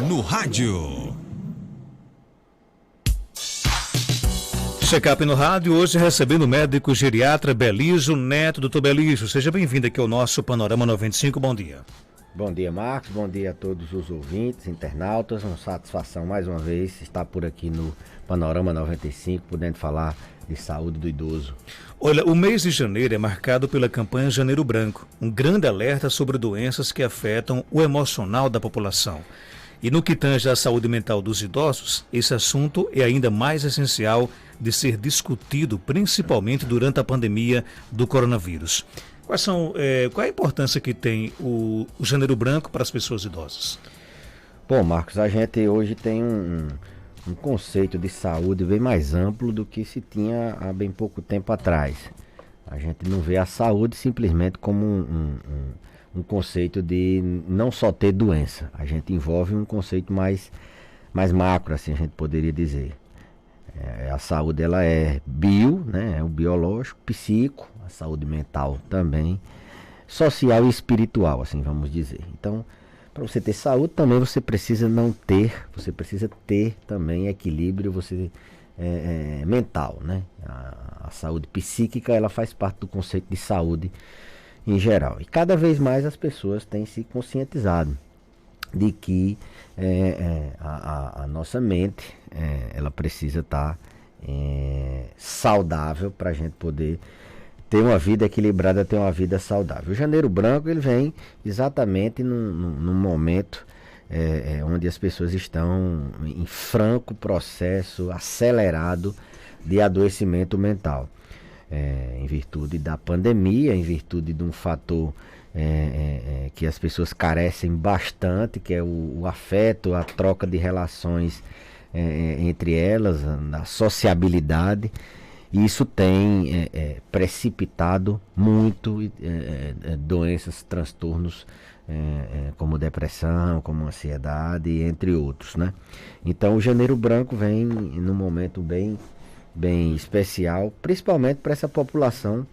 No rádio. Check-up no rádio, hoje recebendo o médico geriatra Belísio Neto. Doutor Belísio, seja bem-vindo aqui ao nosso Panorama 95, bom dia. Bom dia, Marcos, bom dia a todos os ouvintes, internautas, uma satisfação mais uma vez estar por aqui no Panorama 95, podendo falar de saúde do idoso. Olha, o mês de janeiro é marcado pela campanha Janeiro Branco, um grande alerta sobre doenças que afetam o emocional da população. E no que tange à saúde mental dos idosos, esse assunto é ainda mais essencial de ser discutido, principalmente durante a pandemia do coronavírus. Qual a importância que tem o Janeiro Branco para as pessoas idosas? Bom, Marcos, a gente hoje tem um conceito de saúde bem mais amplo do que se tinha há bem pouco tempo atrás. A gente não vê a saúde simplesmente como um conceito de não só ter doença. A gente envolve um conceito mais macro, assim a gente poderia dizer. A saúde ela é né? É o biológico, psíquico, a saúde mental também, social e espiritual, assim vamos dizer. Então, para você ter saúde também você precisa ter também equilíbrio mental, né? A saúde psíquica ela faz parte do conceito de saúde em geral. E cada vez mais as pessoas têm se conscientizado de que a nossa mente ela precisa estar saudável para a gente poder ter uma vida equilibrada, ter uma vida saudável. O Janeiro Branco ele vem exatamente num momento onde as pessoas estão em franco processo acelerado de adoecimento mental. Em virtude da pandemia, em virtude de um fator que as pessoas carecem bastante, que é o afeto, a troca de relações entre elas, a sociabilidade. E isso tem precipitado muito doenças, transtornos como depressão, como ansiedade, entre outros, né? Então o Janeiro Branco vem num momento bem especial, principalmente para essa população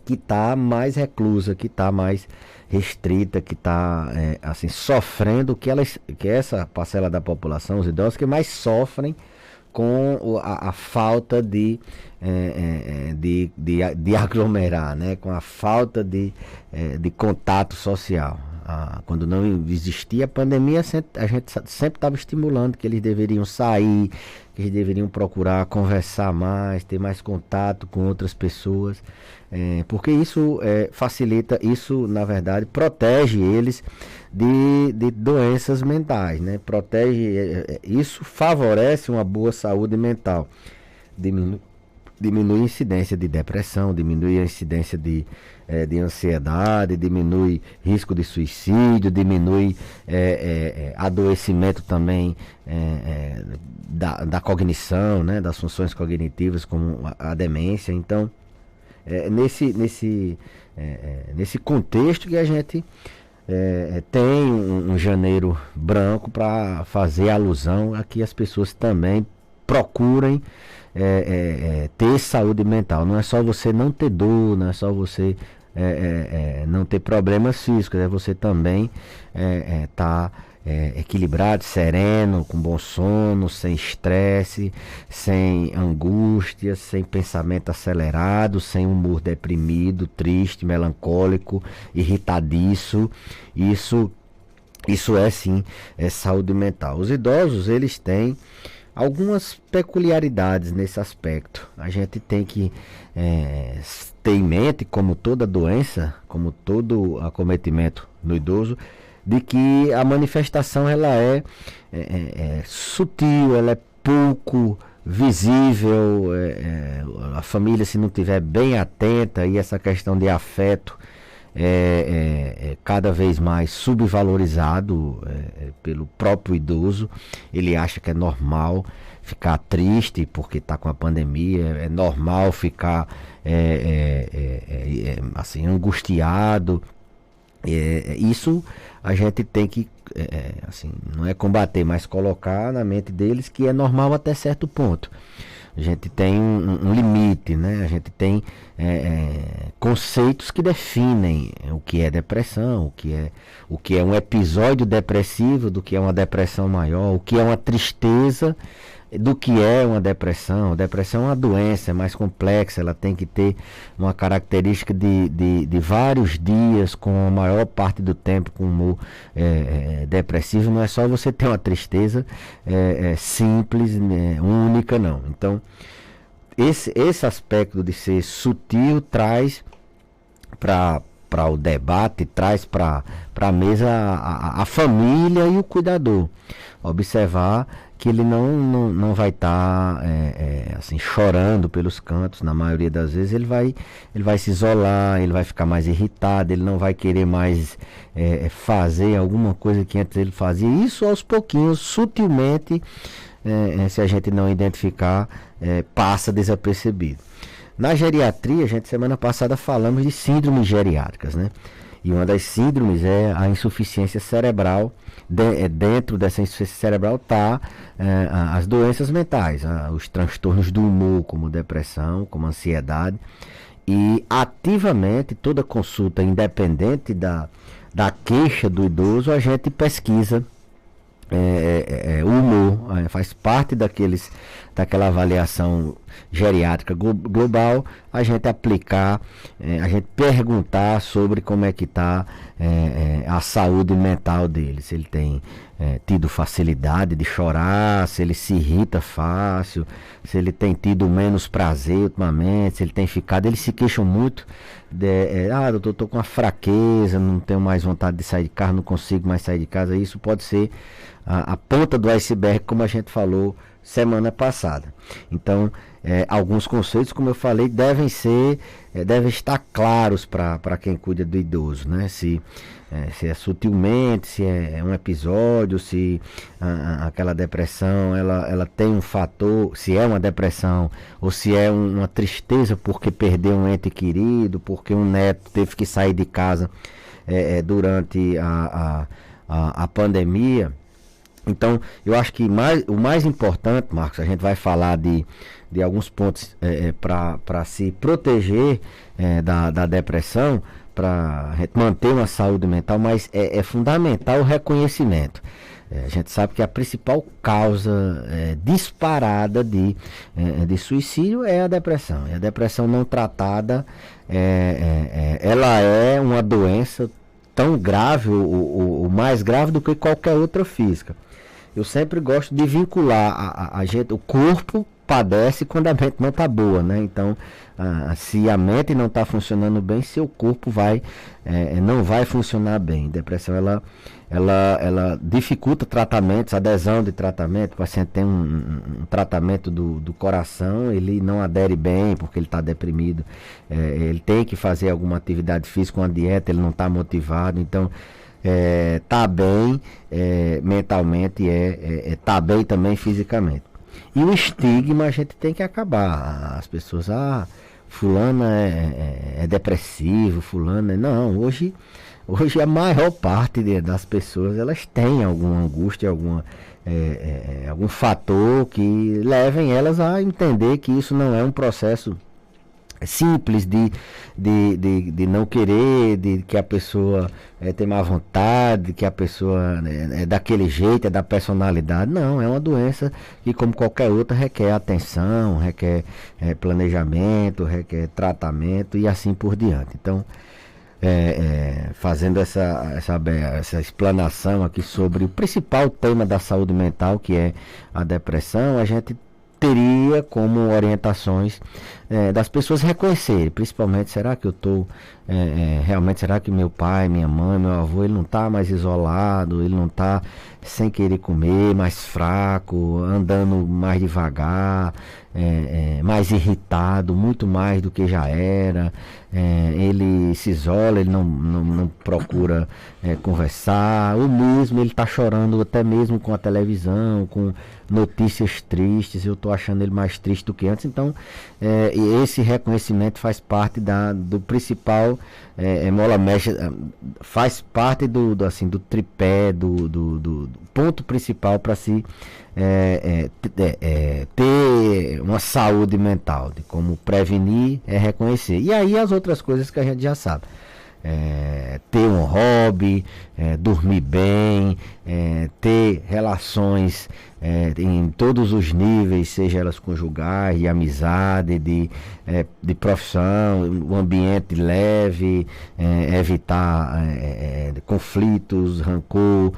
que está mais reclusa, que está mais restrita, que está assim, sofrendo, que é essa parcela da população, os idosos, que mais sofrem com a falta de aglomerar, né? Com a falta de contato social. Quando não existia a pandemia, a gente sempre estava estimulando que eles deveriam sair, que eles deveriam procurar conversar mais, ter mais contato com outras pessoas, porque isso facilita, isso na verdade protege eles de doenças mentais, né? Isso favorece uma boa saúde mental, diminui a incidência de depressão, diminui a incidência de ansiedade, diminui risco de suicídio, diminui adoecimento também da cognição, né, das funções cognitivas, como a demência. Então, nesse contexto que a gente tem um Janeiro Branco para fazer alusão a que as pessoas também procurem ter saúde mental. Não é só você não ter dor, não é só você não ter problemas físicos, é você também tá equilibrado, sereno, com bom sono, sem estresse, sem angústia, sem pensamento acelerado, sem humor deprimido, triste, melancólico, irritadiço. Isso é sim saúde mental. Os idosos, eles têm algumas peculiaridades nesse aspecto. A gente tem que ter em mente, como toda doença, como todo acometimento no idoso, de que a manifestação ela é sutil, ela é pouco visível, a família, se não estiver bem atenta, e essa questão de afeto cada vez mais subvalorizado pelo próprio idoso. Ele acha que é normal ficar triste porque está com a pandemia, é normal ficar assim, angustiado. Isso a gente tem que assim, não é combater, mas colocar na mente deles que é normal até certo ponto. A gente tem um limite, né? A gente tem conceitos que definem o que é depressão, o que é um episódio depressivo, do que é uma depressão maior, o que é uma tristeza, do que é uma depressão. A depressão é uma doença, é mais complexa, ela tem que ter uma característica de vários dias, com a maior parte do tempo com humor depressivo. Não é só você ter uma tristeza simples, única, não. Então, esse aspecto de ser sutil traz para o debate, traz para a mesa a família e o cuidador. Observar que ele não vai estar assim, chorando pelos cantos. Na maioria das vezes ele vai se isolar, ele vai ficar mais irritado, ele não vai querer mais fazer alguma coisa que antes ele fazia. Isso aos pouquinhos, sutilmente, se a gente não identificar, passa desapercebido. Na geriatria, semana passada falamos de síndromes geriátricas, né? E uma das síndromes é a insuficiência cerebral. Dentro dessa insuficiência cerebral está as doenças mentais, os transtornos do humor, como depressão, como ansiedade. E ativamente, toda consulta, independente da queixa do idoso, a gente pesquisa o humor, faz parte daquela avaliação geriátrica global, a gente aplicar, a gente perguntar sobre como é que está a saúde mental dele, se ele tem tido facilidade de chorar, se ele se irrita fácil, se ele tem tido menos prazer ultimamente, se ele tem ficado, eles se queixam muito doutor, estou com uma fraqueza, não tenho mais vontade de sair de casa, não consigo mais sair de casa. Isso pode ser a ponta do iceberg, como a gente falou semana passada. Então, alguns conceitos, como eu falei, devem estar claros para quem cuida do idoso, né? Se é sutilmente, se é um episódio, se aquela depressão ela tem um fator, se é uma depressão ou se é uma tristeza porque perdeu um ente querido, porque um neto teve que sair de casa durante a pandemia. Então, eu acho que o mais importante, Marcos, a gente vai falar de alguns pontos para se proteger da depressão, para manter uma saúde mental, mas é fundamental o reconhecimento. A gente sabe que a principal causa disparada de suicídio é a depressão. E a depressão não tratada, ela é uma doença tão grave, ou mais grave do que qualquer outra física. Eu sempre gosto de vincular a gente, o corpo padece quando a mente não está boa, né? Então, se a mente não está funcionando bem, seu corpo não vai funcionar bem. Depressão, ela dificulta tratamentos, adesão de tratamento. O paciente tem um tratamento do coração, ele não adere bem porque ele está deprimido. Ele tem que fazer alguma atividade física, uma dieta, ele não está motivado. Então, tá bem mentalmente, tá bem também fisicamente. E o estigma a gente tem que acabar. As pessoas, fulano é depressivo, fulano não, hoje a maior parte das pessoas, elas têm alguma angústia, algum fator que levem elas a entender que isso não é um processo simples de não querer, de que a pessoa tem má vontade, que a pessoa é daquele jeito, é da personalidade. Não, é uma doença que, como qualquer outra, requer atenção, requer planejamento, requer tratamento e assim por diante. Então, fazendo essa explanação aqui sobre o principal tema da saúde mental, que é a depressão, a gente teria como orientações das pessoas reconhecerem, principalmente, será que eu estou realmente, será que meu pai, minha mãe, meu avô, ele não está mais isolado, ele não está sem querer comer, mais fraco, andando mais devagar, mais irritado, muito mais do que já era, ele se isola, ele não procura conversar, ou mesmo ele está chorando até mesmo com a televisão, com notícias tristes, eu estou achando ele mais triste do que antes. Então, esse reconhecimento faz parte do principal mola mestra, faz parte do tripé, do ponto principal para se ter uma saúde mental, de como prevenir é reconhecer. E aí as outras coisas que a gente já sabe. Ter um hobby, dormir bem, ter relações em todos os níveis, seja elas conjugais, de amizade, de profissão, um ambiente leve, evitar conflitos, rancor,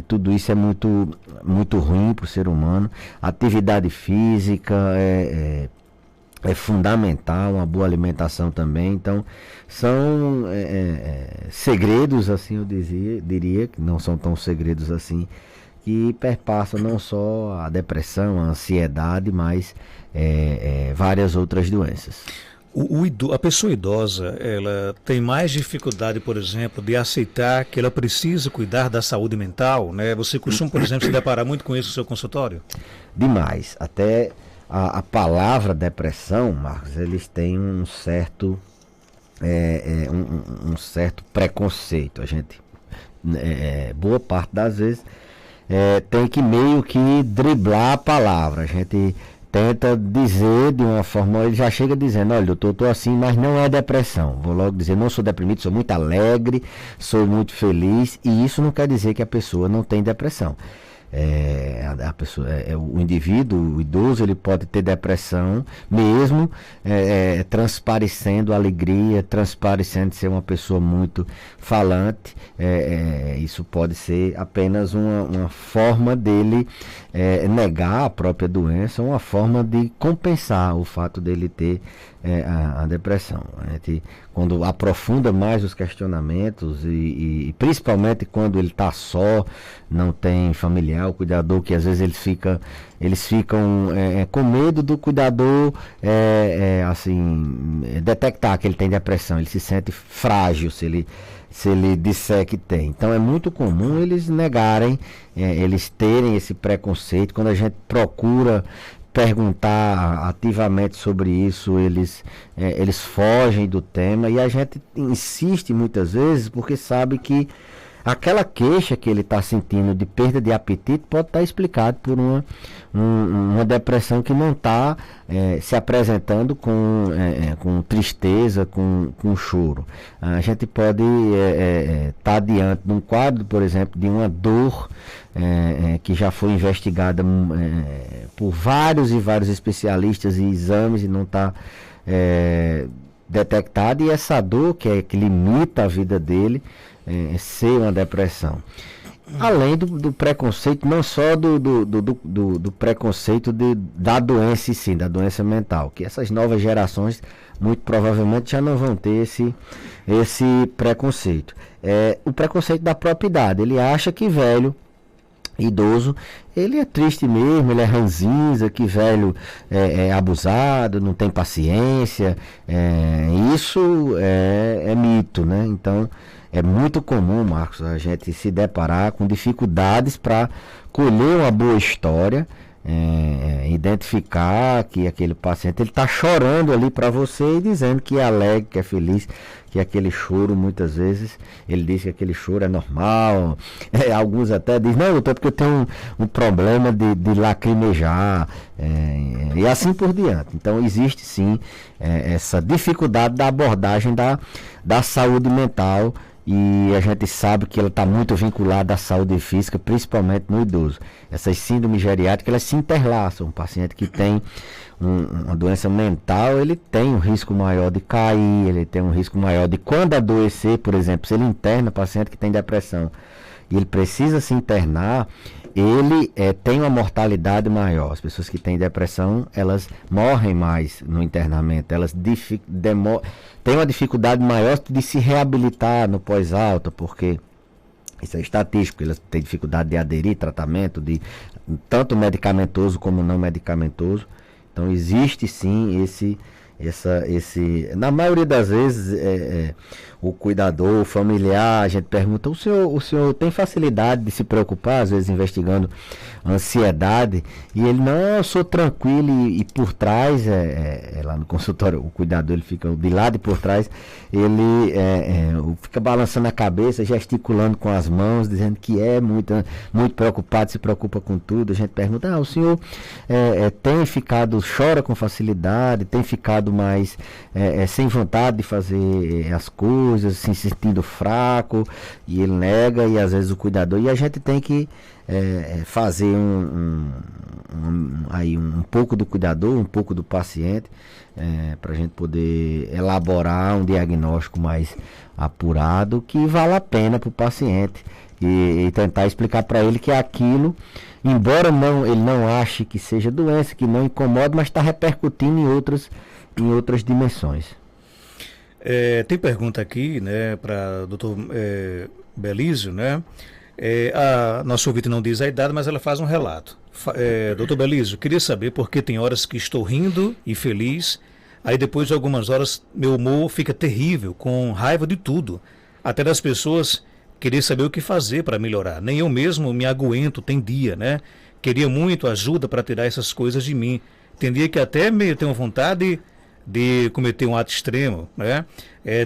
tudo isso é muito, muito ruim para o ser humano. Atividade física é fundamental, uma boa alimentação também. Então são segredos, assim eu diria, que não são tão segredos assim, que perpassam não só a depressão, a ansiedade, mas várias outras doenças. A pessoa idosa, ela tem mais dificuldade, por exemplo, de aceitar que ela precisa cuidar da saúde mental, né? Você costuma, por exemplo, se deparar muito com isso no seu consultório? Demais. Até a palavra depressão, Marcos, eles têm um certo preconceito. A gente, boa parte das vezes, tem que meio que driblar a palavra. A gente tenta dizer de uma forma, ele já chega dizendo, olha, doutor, eu tô assim, mas não é depressão. Vou logo dizer, não sou deprimido, sou muito alegre, sou muito feliz, e isso não quer dizer que a pessoa não tem depressão. O indivíduo, o idoso, ele pode ter depressão mesmo transparecendo alegria, transparecendo ser uma pessoa muito falante. Isso pode ser apenas uma forma dele negar a própria doença, uma forma de compensar o fato dele ter a depressão. A gente, quando aprofunda mais os questionamentos e principalmente quando ele está só, não tem familiar, o cuidador, que às vezes eles ficam com medo do cuidador detectar que ele tem depressão, ele se sente frágil se ele disser que tem. Então é muito comum eles negarem, eles terem esse preconceito. Quando a gente procura perguntar ativamente sobre isso, eles fogem do tema, e a gente insiste muitas vezes porque sabe que aquela queixa que ele está sentindo de perda de apetite pode estar explicado por uma depressão que não está se apresentando com tristeza, com choro. A gente pode estar diante de um quadro, por exemplo, de uma dor que já foi investigada por vários e vários especialistas e exames e não está detectada, e essa dor que limita a vida dele ser uma depressão. Além do preconceito, não só do preconceito da doença em si, da doença mental, que essas novas gerações muito provavelmente já não vão ter esse preconceito. O preconceito da própria idade. Ele acha que velho, idoso, ele é triste mesmo, ele é ranzinza, que velho é abusado, não tem paciência. Isso é mito, né? Então é muito comum, Marcos, a gente se deparar com dificuldades para colher uma boa história, identificar que aquele paciente ele está chorando ali para você e dizendo que é alegre, que é feliz, que aquele choro, muitas vezes, ele diz que aquele choro é normal. Alguns até dizem, não, doutor, porque eu tenho um problema de lacrimejar, e assim por diante. Então existe sim essa dificuldade da abordagem da saúde mental, e a gente sabe que ela está muito vinculada à saúde física, principalmente no idoso. Essas síndromes geriátricas, elas se interlaçam. Um paciente que tem uma doença mental, ele tem um risco maior de cair, ele tem um risco maior de, quando adoecer, por exemplo, se ele interna paciente que tem depressão e ele precisa se internar, ele tem uma mortalidade maior. As pessoas que têm depressão, elas morrem mais no internamento, elas têm uma dificuldade maior de se reabilitar no pós-alta, porque isso é estatístico, elas têm dificuldade de aderir tratamento, tanto medicamentoso como não medicamentoso. Então existe sim Na maioria das vezes, o cuidador, o familiar, a gente pergunta, o senhor tem facilidade de se preocupar, às vezes investigando ansiedade, e ele, não, eu sou tranquilo, e por trás, lá no consultório, o cuidador, ele fica de lado e por trás, ele fica balançando a cabeça, gesticulando com as mãos, dizendo que é muito preocupado, se preocupa com tudo. A gente pergunta, o senhor tem ficado, chora com facilidade, tem ficado mais sem vontade de fazer as coisas, se sentindo fraco, e ele nega, e às vezes o cuidador, e a gente tem que fazer um pouco do cuidador, um pouco do paciente, para a gente poder elaborar um diagnóstico mais apurado, que vale a pena para o paciente, e tentar explicar para ele que aquilo, embora ele não ache que seja doença, que não incomoda, mas está repercutindo em outras dimensões. Tem pergunta aqui, né, para doutor Belísio, né? A nossa ouvinte não diz a idade, mas ela faz um relato. Doutor Belísio, queria saber porque tem horas que estou rindo e feliz, aí depois de algumas horas meu humor fica terrível, com raiva de tudo, até das pessoas. Queria saber o que fazer para melhorar. Nem eu mesmo me aguento, tem dia, né? Queria muito ajuda para tirar essas coisas de mim. Tem dia que até tenho vontade de cometer um ato extremo, né?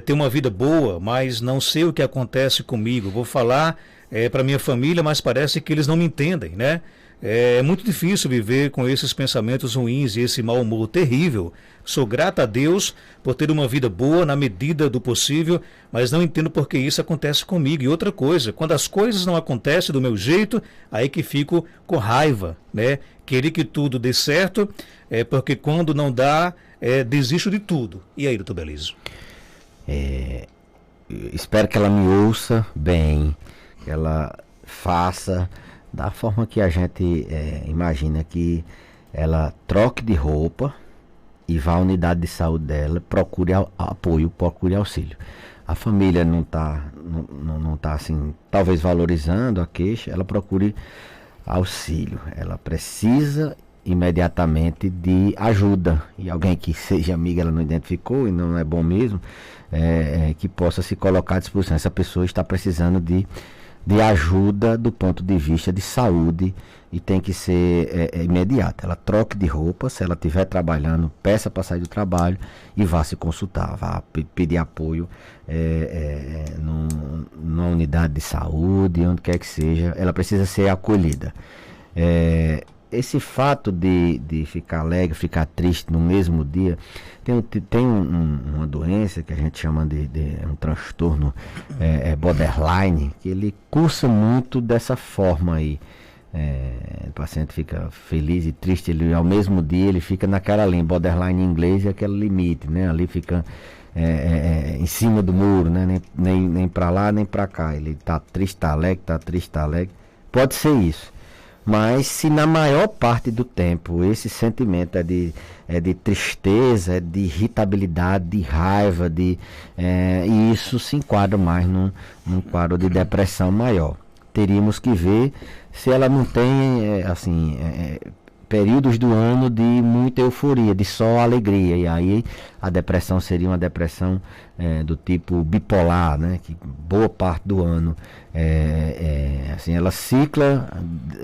Ter uma vida boa, mas não sei o que acontece comigo. Vou falar para minha família, mas parece que eles não me entendem, né? É muito difícil viver com esses pensamentos ruins e esse mau humor terrível. Sou grata a Deus por ter uma vida boa na medida do possível, mas não entendo por que isso acontece comigo. E outra coisa, quando as coisas não acontecem do meu jeito, aí que fico com raiva, né? Querer que tudo dê certo, porque quando não dá, desisto de tudo. E aí, doutor Belísio? Espero que ela me ouça bem, que ela faça da forma que a gente imagina, que ela troque de roupa e vá à unidade de saúde dela, procure apoio, procure auxílio. A família não tá assim, talvez valorizando a queixa, ela procure auxílio. Ela precisa imediatamente de ajuda, e alguém que seja amiga, ela não identificou e não é bom mesmo, que possa se colocar à disposição. Essa pessoa está precisando de ajuda do ponto de vista de saúde, e tem que ser imediata. Ela troque de roupa, se ela estiver trabalhando, peça para sair do trabalho e vá se consultar, vá pedir apoio numa unidade de saúde, onde quer que seja. Ela precisa ser acolhida. Esse fato de ficar alegre, ficar triste no mesmo dia, tem uma doença que a gente chama de um transtorno borderline, que ele cursa muito dessa forma aí. O paciente fica feliz e triste, ele, ao mesmo dia ele fica naquela linha. Borderline em inglês é aquele limite, né? Ali fica em cima do muro, né? Nem para lá nem para cá. Ele tá triste, tá alegre, tá triste, tá alegre. Pode ser isso. Mas se na maior parte do tempo esse sentimento é de tristeza, é de irritabilidade, de raiva, e isso se enquadra mais num quadro de depressão maior. Teríamos que ver se ela não tem períodos do ano de muita euforia, de só alegria, e aí a depressão seria uma depressão do tipo bipolar, né? Que boa parte do ano assim, ela cicla,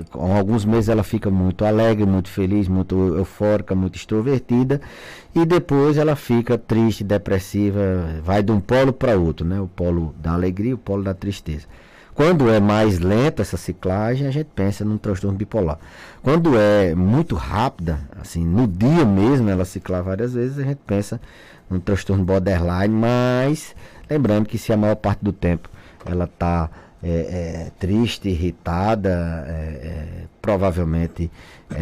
com alguns meses ela fica muito alegre, muito feliz, muito eufórica, muito extrovertida, e depois ela fica triste, depressiva, vai de um polo para outro, né? O polo da alegria e o polo da tristeza. Quando é mais lenta essa ciclagem, a gente pensa num transtorno bipolar. Quando é muito rápida, assim, no dia mesmo ela ciclar várias vezes, a gente pensa num transtorno borderline, mas lembrando que se a maior parte do tempo ela está triste, irritada, provavelmente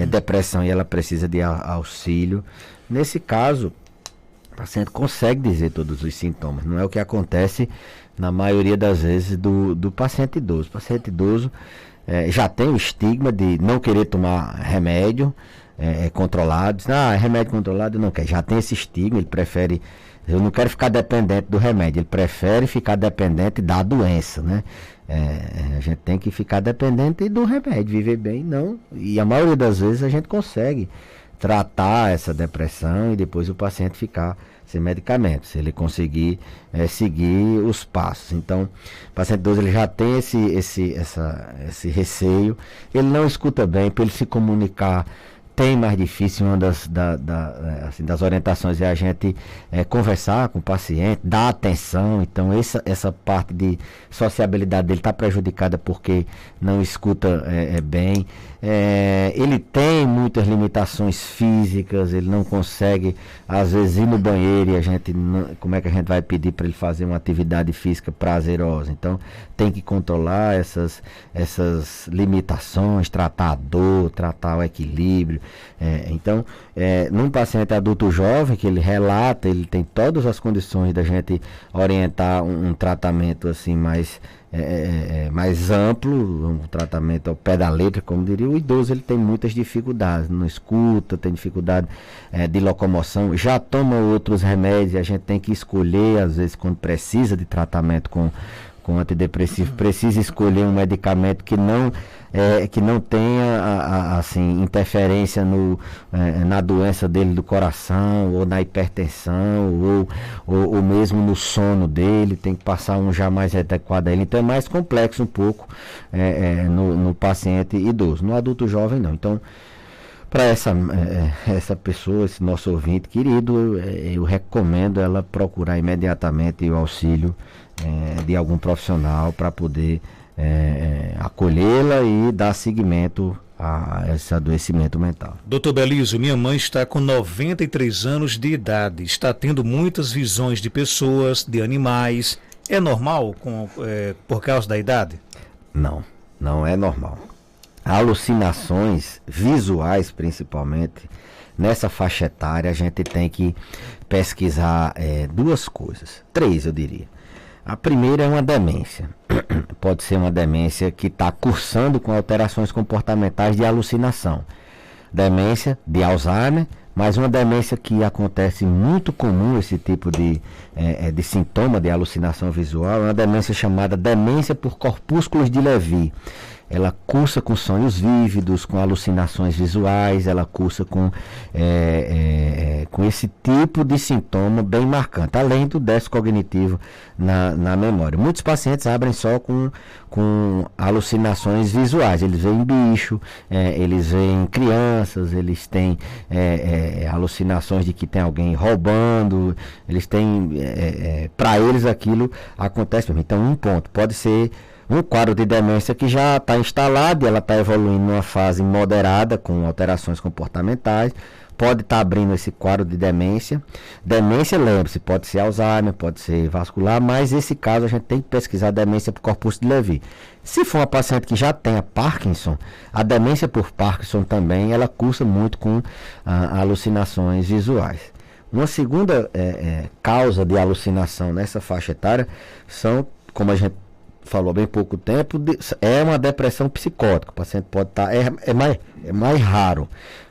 depressão, e ela precisa de auxílio. Nesse caso, o paciente consegue dizer todos os sintomas, não é o que acontece na maioria das vezes do paciente idoso. O paciente idoso já tem o estigma de não querer tomar remédio controlado. Diz, remédio controlado eu não quero. Já tem esse estigma, ele prefere, eu não quero ficar dependente do remédio, ele prefere ficar dependente da doença, né? A gente tem que ficar dependente do remédio, viver bem, não. E a maioria das vezes a gente consegue tratar essa depressão e depois o paciente ficar sem medicamento, se ele conseguir seguir os passos. Então, o paciente idoso ele já tem esse receio, ele não escuta bem, para ele se comunicar tem mais difícil. Uma das orientações é a gente conversar com o paciente, dar atenção. Então essa parte de sociabilidade dele está prejudicada porque não escuta bem. Ele tem muitas limitações físicas, ele não consegue às vezes ir no banheiro, e a gente como é que a gente vai pedir para ele fazer uma atividade física prazerosa? Então tem que controlar essas limitações, tratar a dor, tratar o equilíbrio. Então, num paciente adulto jovem, que ele relata, ele tem todas as condições da gente orientar um tratamento assim mais amplo, um tratamento ao pé da letra, como diria. O idoso ele tem muitas dificuldades, não escuta, tem dificuldade de locomoção, já toma outros remédios, e a gente tem que escolher, às vezes, quando precisa de tratamento com antidepressivo, precisa escolher um medicamento que não tenha assim, interferência na doença dele do coração, ou na hipertensão, ou mesmo no sono dele. Tem que passar um já mais adequado a ele. Então é mais complexo um pouco no paciente idoso. No adulto jovem não. Então, para essa pessoa, esse nosso ouvinte querido, eu recomendo ela procurar imediatamente o auxílio de algum profissional para poder acolhê-la e dar seguimento a esse adoecimento mental. Doutor Belísio, minha mãe está com 93 anos de idade, está tendo muitas visões de pessoas, de animais. É normal por causa da idade? Não é normal. Alucinações visuais, principalmente, nessa faixa etária, a gente tem que pesquisar duas coisas, três eu diria. A primeira é uma demência. Pode ser uma demência que está cursando com alterações comportamentais de alucinação. Demência de Alzheimer, mas uma demência que acontece muito comum, esse tipo de sintoma de alucinação visual, é uma demência chamada demência por corpúsculos de Lewy. Ela cursa com sonhos vívidos, com alucinações visuais, ela cursa com esse tipo de sintoma bem marcante, além do déficit cognitivo na memória. Muitos pacientes abrem só com alucinações visuais, eles veem bicho, eles veem crianças, eles têm alucinações de que tem alguém roubando, eles têm, para eles aquilo acontece mesmo. Então, um ponto, pode ser um quadro de demência que já está instalado e ela está evoluindo numa fase moderada com alterações comportamentais, pode estar abrindo esse quadro de demência. Demência, lembre-se, pode ser Alzheimer, pode ser vascular, mas esse caso a gente tem que pesquisar demência por corpúsculo de Lewy. Se for uma paciente que já tenha Parkinson, a demência por Parkinson também, ela cursa muito com alucinações visuais. Uma segunda causa de alucinação nessa faixa etária são, como a gente falou há bem pouco tempo, é uma depressão psicótica. O paciente pode estar, é mais raro,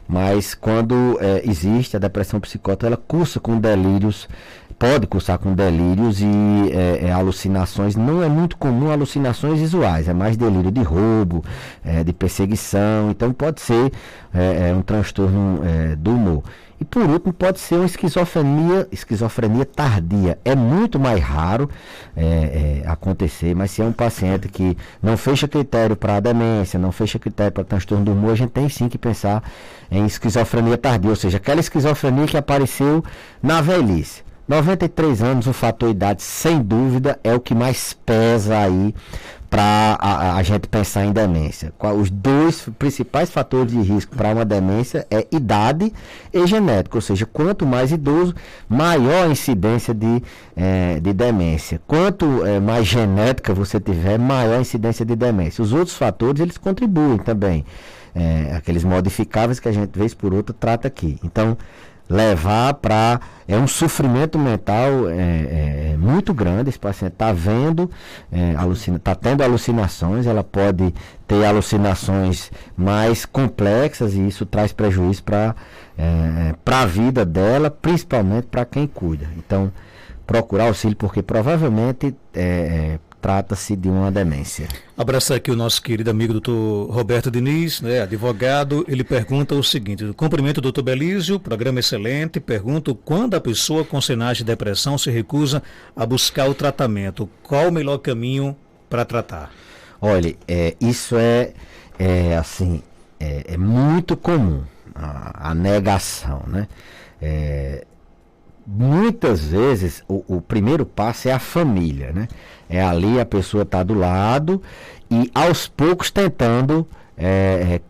mas quando existe a depressão psicótica, ela cursa com delírios, pode cursar com delírios e alucinações. Não é muito comum alucinações visuais, é mais delírio de roubo, de perseguição. Então pode ser um transtorno do humor. E por último, pode ser uma esquizofrenia tardia. É muito mais raro acontecer, mas se é um paciente que não fecha critério para a demência, não fecha critério para transtorno do humor, a gente tem sim que pensar em esquizofrenia tardia, ou seja, aquela esquizofrenia que apareceu na velhice. 93 anos, o fator idade, sem dúvida, é o que mais pesa aí para a gente pensar em demência. Os dois principais fatores de risco para uma demência é idade e genética, ou seja, quanto mais idoso, maior a incidência de demência. Quanto mais genética você tiver, maior a incidência de demência. Os outros fatores, eles contribuem também. Aqueles modificáveis que a gente, vez por outra, trata aqui. Então, levar para um sofrimento mental muito grande. Esse paciente está vendo, está tendo alucinações, ela pode ter alucinações mais complexas e isso traz prejuízo para a vida dela, principalmente para quem cuida. Então, procurar auxílio, porque provavelmente trata-se de uma demência. Abraçar aqui o nosso querido amigo doutor Roberto Diniz, né, advogado. Ele pergunta o seguinte: cumprimento o doutor Belísio, programa excelente. Pergunto quando a pessoa com sinais de depressão se recusa a buscar o tratamento, qual o melhor caminho para tratar? Olha, isso é muito comum, a negação, né? Muitas vezes o primeiro passo é a família, né? É ali a pessoa está do lado e aos poucos tentando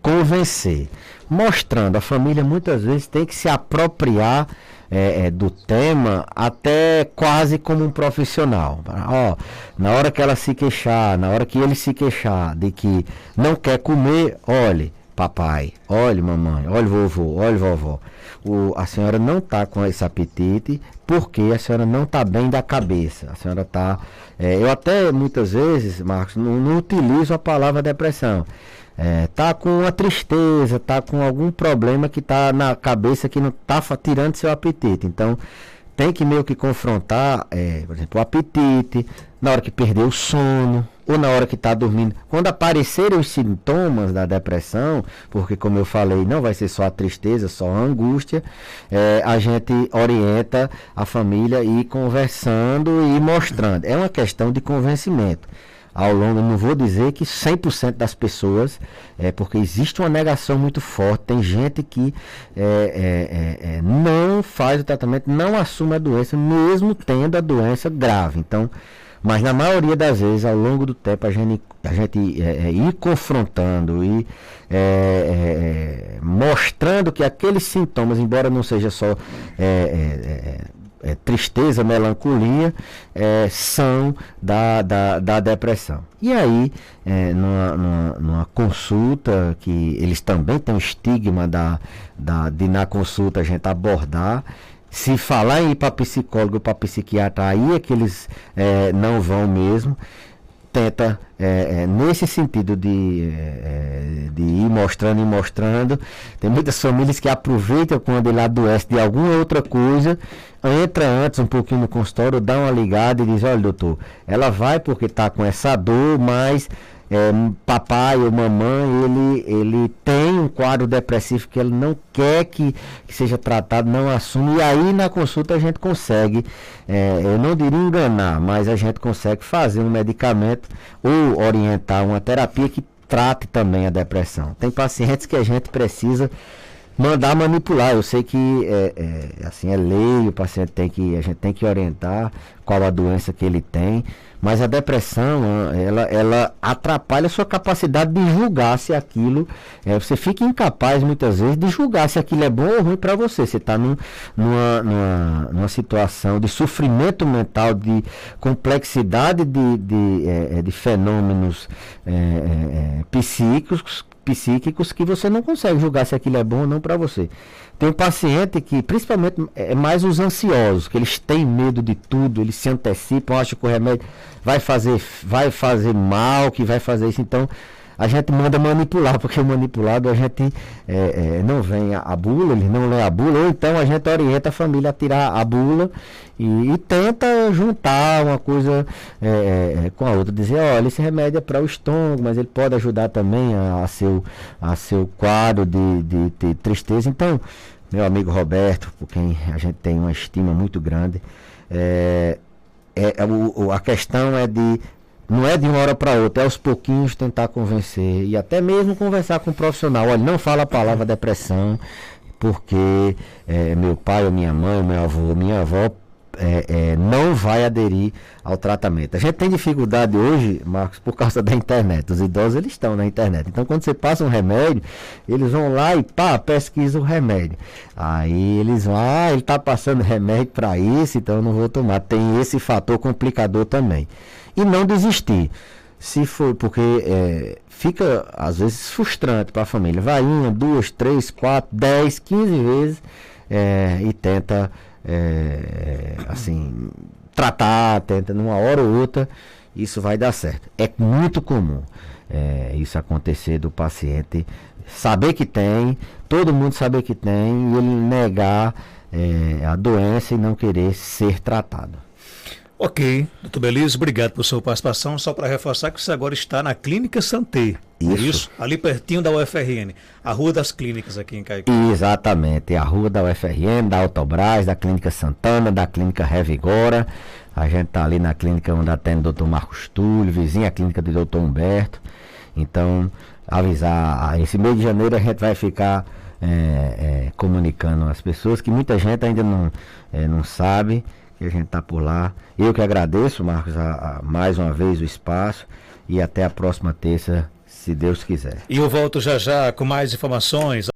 convencer, mostrando. A família muitas vezes tem que se apropriar do tema até quase como um profissional. Na hora que ela se queixar, na hora que ele se queixar de que não quer comer, olhe, papai, olhe mamãe, olhe vovô, olhe vovó, a senhora não está com esse apetite porque a senhora não está bem da cabeça. A senhora está... eu até muitas vezes, Marcos, não utilizo a palavra depressão. Tá com uma tristeza, tá com algum problema que tá na cabeça que não está tirando seu apetite. Então, tem que meio que confrontar, por exemplo, o apetite, na hora que perdeu o sono, ou na hora que está dormindo. Quando aparecerem os sintomas da depressão, porque como eu falei, não vai ser só a tristeza, só a angústia, a gente orienta a família a ir conversando e mostrando. É uma questão de convencimento. Ao longo, não vou dizer que 100% das pessoas, porque existe uma negação muito forte, tem gente que não faz o tratamento, não assume a doença, mesmo tendo a doença grave. Então, mas na maioria das vezes, ao longo do tempo, a gente ir confrontando e mostrando que aqueles sintomas, embora não seja só tristeza, melancolia, são da depressão. E aí, numa consulta, que eles também têm um estigma de na consulta a gente abordar, se falar em ir para psicólogo, para psiquiatra, aí é que eles não vão mesmo. Tenta, nesse sentido de ir mostrando. Tem muitas famílias que aproveitam quando ele adoece de alguma outra coisa, entra antes um pouquinho no consultório, dá uma ligada e diz: olha, doutor, ela vai porque está com essa dor, mas papai ou mamãe, ele tem um quadro depressivo que ele não quer que seja tratado, não assume. E aí na consulta a gente consegue, eu não diria enganar, mas a gente consegue fazer um medicamento ou orientar uma terapia que trate também a depressão. Tem pacientes que a gente precisa mandar manipular. Eu sei que assim, é lei, o paciente a gente tem que orientar qual a doença que ele tem, mas a depressão, ela atrapalha a sua capacidade de julgar se aquilo, você fica incapaz muitas vezes de julgar se aquilo é bom ou ruim para você. Você está numa situação de sofrimento mental, de complexidade de fenômenos psíquicos que você não consegue julgar se aquilo é bom ou não para você. Tem um paciente que, principalmente, mais os ansiosos, que eles têm medo de tudo, eles se antecipam, acham que o remédio vai fazer mal, que vai fazer isso. Então, a gente manda manipular, porque o manipulado a gente não vem a bula, ele não lê a bula, ou então a gente orienta a família a tirar a bula e tenta juntar uma coisa com a outra, dizer: olha, esse remédio é para o estômago, mas ele pode ajudar também a seu quadro de tristeza. Então, meu amigo Roberto, por quem a gente tem uma estima muito grande, a questão não é de uma hora para outra, é aos pouquinhos tentar convencer e até mesmo conversar com um profissional. Olha, não fala a palavra depressão, porque meu pai ou minha mãe, ou meu avô ou minha avó não vai aderir ao tratamento. A gente tem dificuldade hoje, Marcos, por causa da internet. Os idosos, eles estão na internet. Então, quando você passa um remédio, eles vão lá e pesquisam o remédio. Aí eles vão: ele está passando remédio para isso, então eu não vou tomar. Tem esse fator complicador também. E não desistir. Se for, porque fica às vezes frustrante para a família. Vai 1, 2, 3, 4, 10, 15 vezes e tenta assim, tratar, tenta numa hora ou outra, isso vai dar certo. É muito comum isso acontecer do paciente saber que tem, todo mundo saber que tem, e ele negar a doença e não querer ser tratado. Ok, doutor Belise, obrigado por sua participação. Só para reforçar que você agora está na Clínica Santé. Isso. Ali pertinho da UFRN, a Rua das Clínicas aqui em Caicó. Exatamente, a rua da UFRN, da Autobras, da Clínica Santana, da Clínica Revigora. A gente tá ali na clínica onde atende o Dr. Marcos Túlio, vizinha à clínica do Dr. Humberto. Então, avisar, esse mês de janeiro a gente vai ficar comunicando às pessoas, que muita gente ainda não sabe que a gente está por lá. Eu que agradeço, Marcos, mais uma vez o espaço, e até a próxima terça, se Deus quiser. E eu volto já já com mais informações.